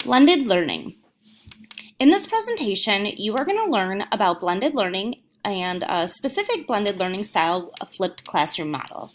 Blended learning. In this presentation, you are going to learn about blended learning and a specific blended learning style, a flipped classroom model.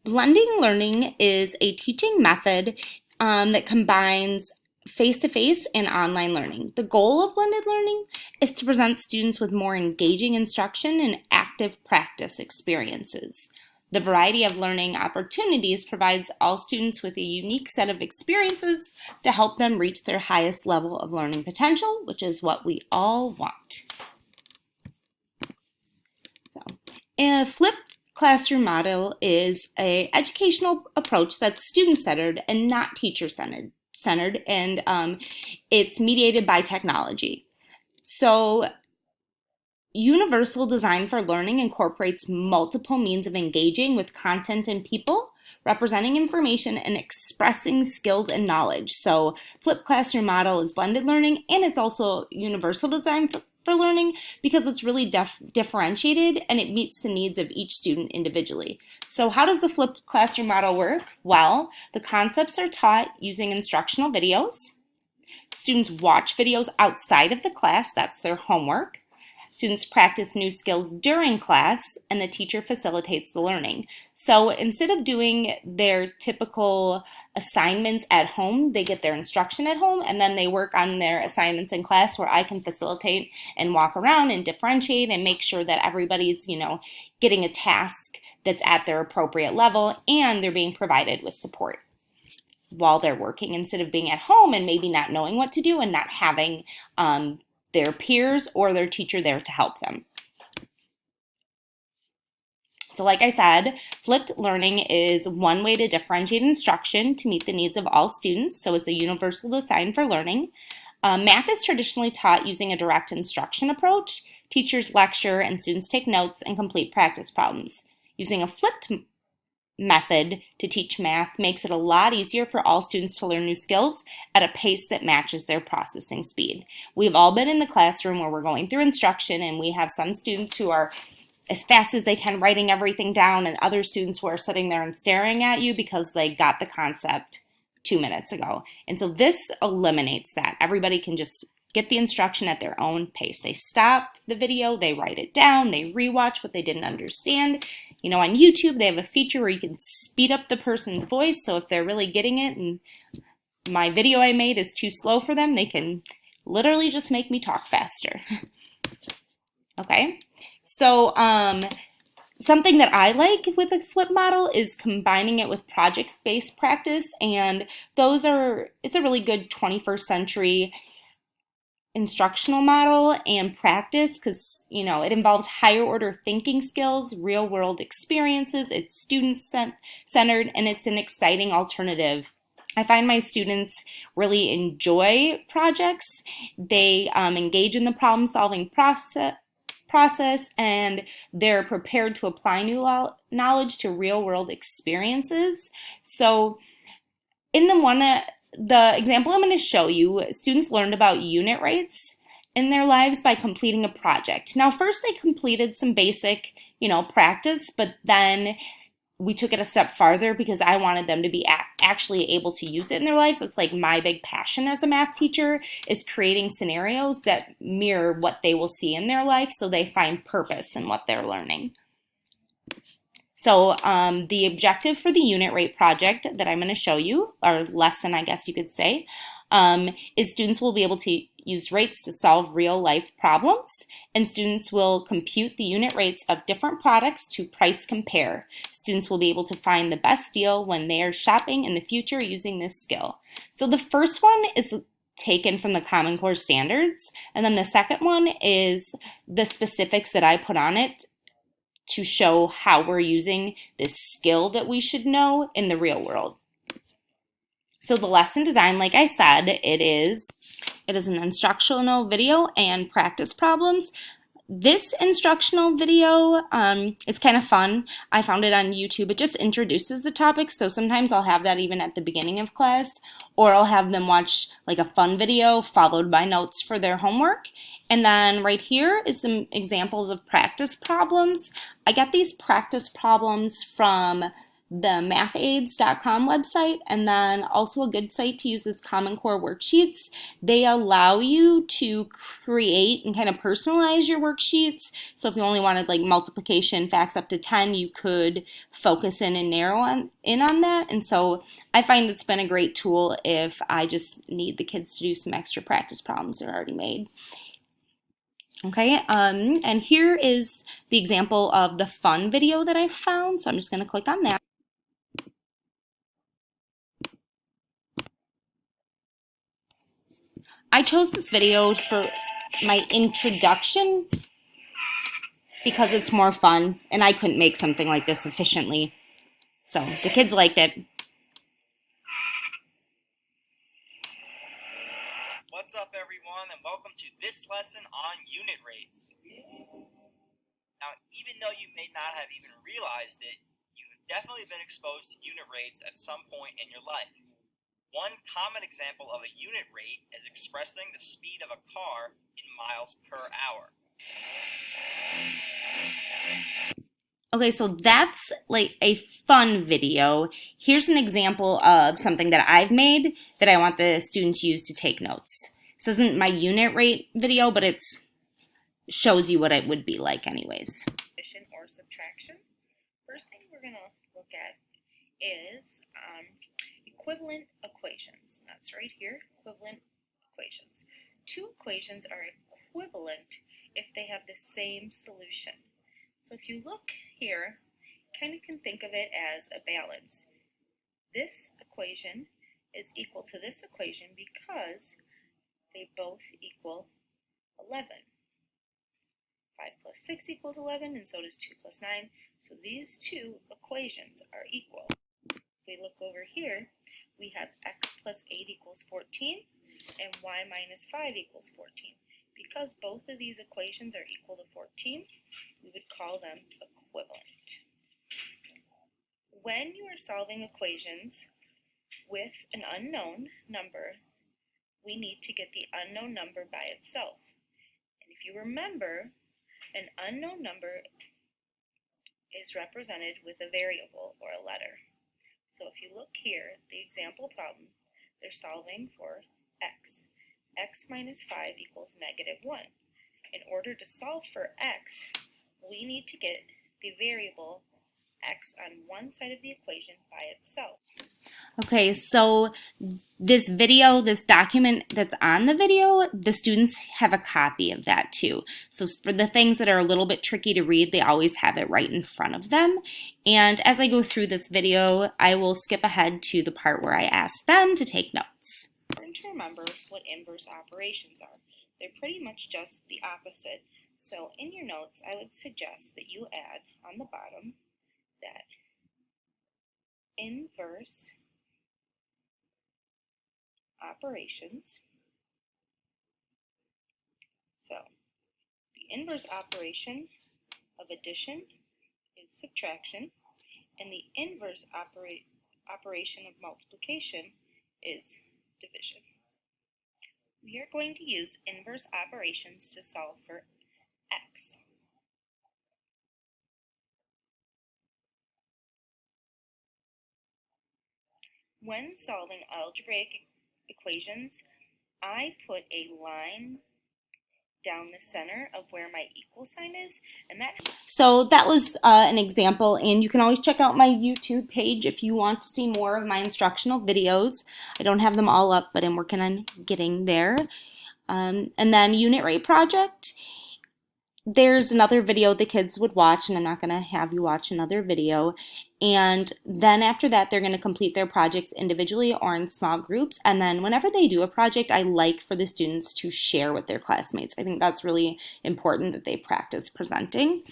Blending learning is a teaching method that combines face-to-face and online learning. The goal of blended learning is to present students with more engaging instruction and active practice experiences. The variety of learning opportunities provides all students with a unique set of experiences to help them reach their highest level of learning potential, which is what we all want. A flipped classroom model is an educational approach that's student-centered and not teacher-centered, and it's mediated by technology. So universal design for learning incorporates multiple means of engaging with content and people, representing information and expressing skills and knowledge. So flipped classroom model is blended learning, and it's also universal design for learning because it's really differentiated and it meets the needs of each student individually. So how does the flipped classroom model work? Well, the concepts are taught using instructional videos. Students watch videos outside of the class, that's their homework. Students practice new skills during class, and the teacher facilitates the learning. So instead of doing their typical assignments at home, they get their instruction at home, and then they work on their assignments in class where I can facilitate and walk around and differentiate and make sure that everybody's, getting a task that's at their appropriate level and they're being provided with support while they're working instead of being at home and maybe not knowing what to do and not having their peers or their teacher there to help them. So like I said, flipped learning is one way to differentiate instruction to meet the needs of all students. So it's a universal design for learning. Math is traditionally taught using a direct instruction approach. Teachers lecture and students take notes and complete practice problems. Using a flipped method to teach math makes it a lot easier for all students to learn new skills at a pace that matches their processing speed. We've all been in the classroom where we're going through instruction and we have some students who are as fast as they can writing everything down and other students who are sitting there and staring at you because they got the concept 2 minutes ago. And so this eliminates that. Everybody can just get the instruction at their own pace. They stop the video, they write it down, they rewatch what they didn't understand. On YouTube, they have a feature where you can speed up the person's voice. So if they're really getting it and my video I made is too slow for them, they can literally just make me talk faster. Okay. So something that I like with a flip model is combining it with project-based practice. And it's a really good 21st century instructional model and practice because it involves higher order thinking skills, real world experiences, it's student centered, and it's an exciting alternative. I find my students really enjoy projects. They engage in the problem solving process and they're prepared to apply new knowledge to real world experiences. So in the example I'm going to show you, students learned about unit rates in their lives by completing a project. Now, first they completed some basic, practice, but then we took it a step farther because I wanted them to be actually able to use it in their lives. It's like my big passion as a math teacher is creating scenarios that mirror what they will see in their life so they find purpose in what they're learning. So the objective for the unit rate project that I'm going to show you, or lesson I guess you could say, is students will be able to use rates to solve real life problems, and students will compute the unit rates of different products to price compare. Students will be able to find the best deal when they are shopping in the future using this skill. So the first one is taken from the Common Core standards, and then the second one is the specifics that I put on it to show how we're using this skill that we should know in the real world. So the lesson design, like I said, it is an instructional video and practice problems. This instructional video, it's kind of fun. I found it on YouTube. It just introduces the topics, so sometimes I'll have that even at the beginning of class, or I'll have them watch like a fun video followed by notes for their homework. And then right here is some examples of practice problems. I get these practice problems from the mathaids.com website, and then also a good site to use is Common Core Worksheets. They allow you to create and kind of personalize your worksheets. So if you only wanted like multiplication facts up to 10, you could focus in and narrow in on that. And so I find it's been a great tool if I just need the kids to do some extra practice problems that are already made. Okay, and here is the example of the fun video that I found. So I'm just going to click on that. I chose this video for my introduction because it's more fun, and I couldn't make something like this efficiently. So the kids liked it. What's up, everyone, and welcome to this lesson on unit rates. Now, even though you may not have even realized it, you've definitely been exposed to unit rates at some point in your life. One common example of a unit rate is expressing the speed of a car in miles per hour. Okay, so that's like a fun video. Here's an example of something that I've made that I want the students to use to take notes. This isn't my unit rate video, but it shows you what it would be like anyways. Addition or subtraction. First thing we're going to look at is equivalent equations. That's right here, equivalent equations. Two equations are equivalent if they have the same solution. So if you look here, kind of can think of it as a balance. This equation is equal to this equation because they both equal 11. 5 plus 6 equals 11, and so does 2 plus 9. So these two equations are equal. If we look over here, we have x plus 8 equals 14, and y minus 5 equals 14. Because both of these equations are equal to 14, we would call them equivalent. When you are solving equations with an unknown number, we need to get the unknown number by itself. And if you remember, an unknown number is represented with a variable or a letter. So if you look here, the example problem, they're solving for x. X minus 5 equals negative 1. In order to solve for x, we need to get the variable x on one side of the equation by itself. Okay, so this video, this document that's on the video, the students have a copy of that too. So for the things that are a little bit tricky to read, they always have it right in front of them. And as I go through this video, I will skip ahead to the part where I ask them to take notes. Important to remember what inverse operations are. They're pretty much just the opposite. So in your notes, I would suggest that you add on the bottom that inverse operations. So the inverse operation of addition is subtraction, and the inverse operation of multiplication is division. We are going to use inverse operations to solve for x. When solving algebraic equations, I put a line down the center of where my equal sign is, and that. So that was an example, and you can always check out my YouTube page if you want to see more of my instructional videos. I don't have them all up, but I'm working on getting there. And then unit rate project. There's another video the kids would watch, and I'm not going to have you watch another video. And then after that, they're going to complete their projects individually or in small groups. And then whenever they do a project, I like for the students to share with their classmates. I think that's really important that they practice presenting.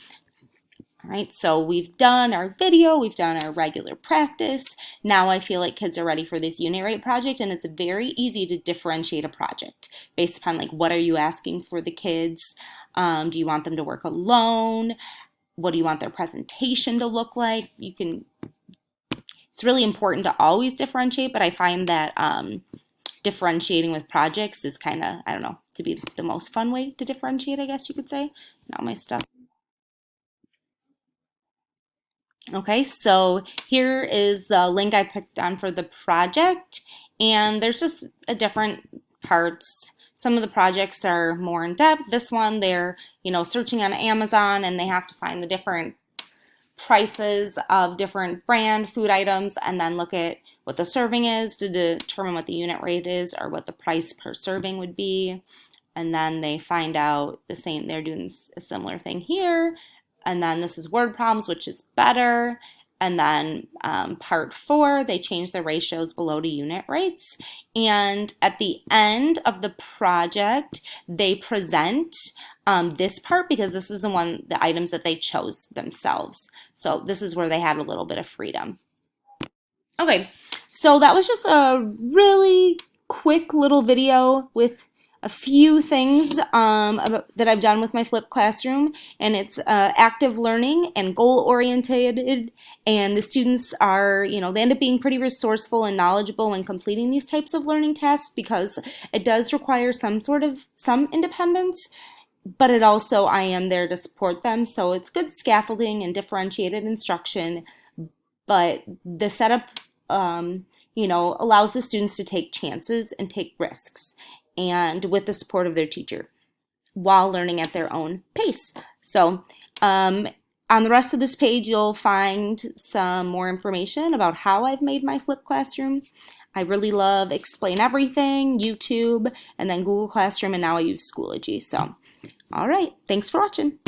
All right, so we've done our video, we've done our regular practice. Now I feel like kids are ready for this unit rate project, and it's very easy to differentiate a project based upon like what are you asking for the kids? Do you want them to work alone? What do you want their presentation to look like? It's really important to always differentiate, but I find that differentiating with projects is kind of, I don't know, to be the most fun way to differentiate, I guess you could say. Not my stuff. Okay, so here is the link I picked on for the project, and there's just a different parts. Some of the projects are more in depth. This one, they're, searching on Amazon and they have to find the different prices of different brand food items and then look at what the serving is to determine what the unit rate is or what the price per serving would be. And then they find out they're doing a similar thing here. And then this is word problems, which is better. And then part 4, they change the ratios below to unit rates. And at the end of the project, they present this part because this is the items that they chose themselves. So this is where they had a little bit of freedom. Okay, so that was just a really quick little video with a few things that I've done with my flipped classroom, and it's active learning and goal-oriented, and the students are, they end up being pretty resourceful and knowledgeable when completing these types of learning tasks because it does require some independence, but it also, I am there to support them, so it's good scaffolding and differentiated instruction, but the setup, allows the students to take chances and take risks, and with the support of their teacher while learning at their own pace. So on the rest of this page, you'll find some more information about how I've made my flipped classroom. I really love Explain Everything, YouTube, and then Google Classroom, and now I use Schoology. So, all right, thanks for watching.